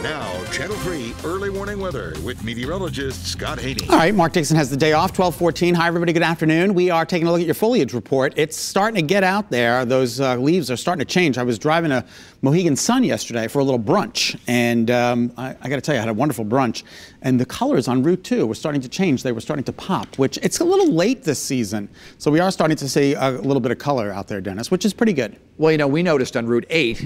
Now, Channel 3 early morning weather with meteorologist Scott Haney. All right, Mark Dixon has the day off, 12:14. Hi, everybody. Good afternoon. We are taking a look at your foliage report. It's starting to get out there. Those leaves are starting to change. I was driving a Mohegan Sun yesterday for a little brunch, and I got to tell you, I had a wonderful brunch. And the colors on Route 2 were starting to change. They were starting to pop, which it's a little late this season. So we are starting to see a little bit of color out there, Dennis, which is pretty good. Well, you know, we noticed on Route 8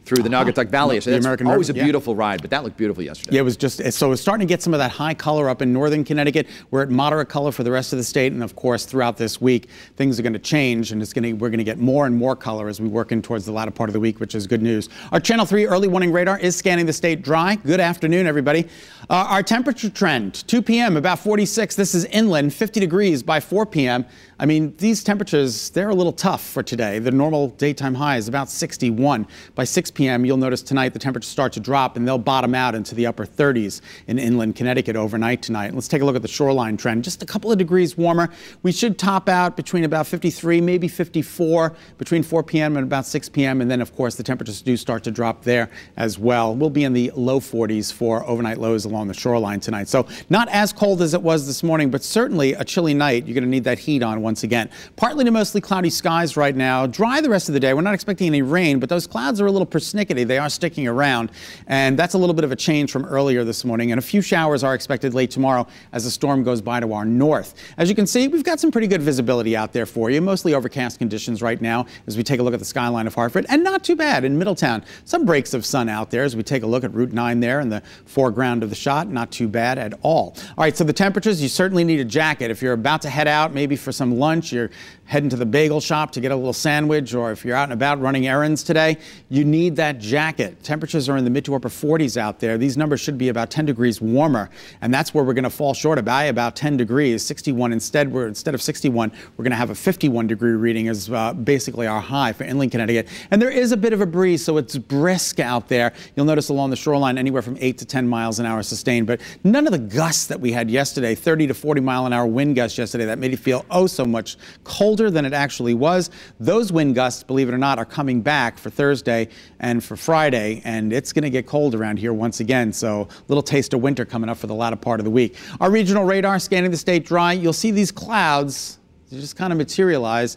through the Naugatuck Valley. So that's always a beautiful ride, but that looked beautiful yesterday. Yeah, it was just, so it's starting to get some of that high color up in northern Connecticut. We're at moderate color for the rest of the state, and of course, throughout this week, things are going to change, and we're going to get more and more color as we work in towards the latter part of the week, which is good news. Our Channel 3 early warning radar is scanning the state dry. Good afternoon, everybody. Our temperature trend, 2 p.m., about 46. This is inland, 50 degrees by 4 p.m. I mean, these temperatures, they're a little tough for today. The normal daytime high is about 61. By 6 p.m., you'll notice tonight the temperatures start to drop, and they'll bottom out into the upper 30s in inland Connecticut overnight tonight. Let's take a look at the shoreline trend. Just a couple of degrees warmer. We should top out between about 53, maybe 54 between 4 p.m. and about 6 p.m. And then, of course, the temperatures do start to drop there as well. We'll be in the low 40s for overnight lows along the shoreline tonight. So not as cold as it was this morning, but certainly a chilly night. You're going to need that heat on once again. Partly to mostly cloudy skies right now. Dry the rest of the day. We're not expecting any rain, but those clouds are a little persnickety. They are sticking around, and that's a little bit of a change from earlier this morning. And a few showers are expected late tomorrow as the storm goes by to our north. As you can see, we've got some pretty good visibility out there for you. Mostly overcast conditions right now as we take a look at the skyline of Hartford, and not too bad in Middletown. Some breaks of sun out there as we take a look at Route 9 there in the foreground of the shot. Not too bad at all. All right, so the temperatures, you certainly need a jacket. If you're about to head out, maybe for some lunch, you're heading to the bagel shop to get a little sandwich, or if you're out and about running errands today, you need that jacket. Temperatures are in the mid to upper 40s out there. These numbers should be about 10 degrees warmer, and that's where we're going to fall short by about 10 degrees. 61 instead of 61, we're going to have a 51 degree reading as basically our high for inland Connecticut. And there is a bit of a breeze, so it's brisk out there. You'll notice along the shoreline anywhere from 8 to 10 miles an hour sustained, but none of the gusts that we had yesterday, 30 to 40 mile an hour wind gusts yesterday that made it feel oh so much colder than it actually was. Those wind gusts, believe it or not, are coming back for Thursday and for Friday, and it's going to get cold around here once again, so a little taste of winter coming up for the latter part of the week. Our regional radar scanning the state dry. You'll see these clouds. They just kind of materialize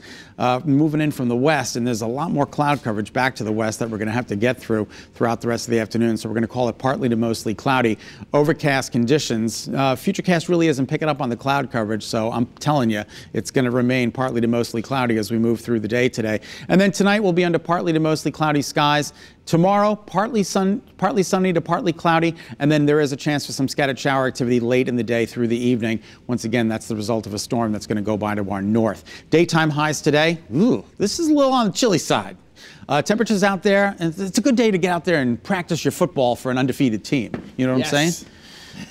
moving in from the west, and there's a lot more cloud coverage back to the west that we're going to have to get throughout the rest of the afternoon. So we're going to call it partly to mostly cloudy. Overcast conditions. Futurecast really isn't picking up on the cloud coverage, so I'm telling you, it's going to remain partly to mostly cloudy as we move through the day today. And then tonight we'll be under partly to mostly cloudy skies. Tomorrow, partly sunny to partly cloudy, and then there is a chance for some scattered shower activity late in the day through the evening. Once again, that's the result of a storm that's going to go by to our north. Daytime highs today, this is a little on the chilly side. Temperatures out there, and it's a good day to get out there and practice your football for an undefeated team. You know what I'm saying?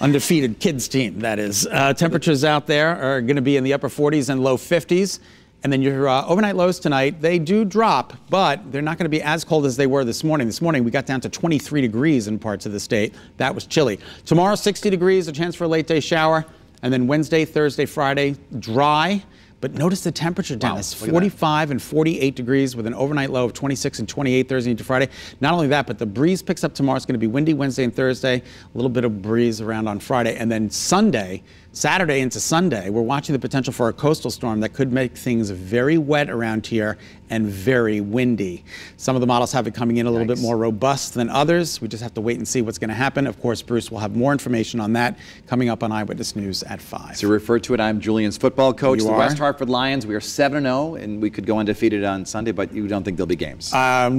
Undefeated kids team, that is. Temperatures out there are going to be in the upper 40s and low 50s. And then your overnight lows tonight, they do drop, but they're not going to be as cold as they were this morning. This morning, we got down to 23 degrees in parts of the state. That was chilly. Tomorrow, 60 degrees, a chance for a late day shower. And then Wednesday, Thursday, Friday, dry. But notice the temperature, Dennis, 45 and 48 degrees with an overnight low of 26 and 28 Thursday into Friday. Not only that, but the breeze picks up tomorrow. It's going to be windy Wednesday and Thursday, a little bit of breeze around on Friday. And then Saturday into Sunday, we're watching the potential for a coastal storm that could make things very wet around here and very windy. Some of the models have it coming in a little bit more robust than others. We just have to wait and see what's going to happen. Of course, Bruce will have more information on that coming up on Eyewitness News at 5. So refer to it, I'm Julian's football coach. You the are? West Hartford Lions, we are 7-0, and we could go undefeated on Sunday, but you don't think there'll be games? At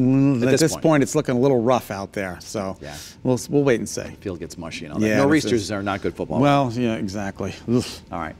this point, it's looking a little rough out there, so we'll wait and see. Field gets mushy and all that. Nor'easters are not good football. Well, yeah, exactly. All right.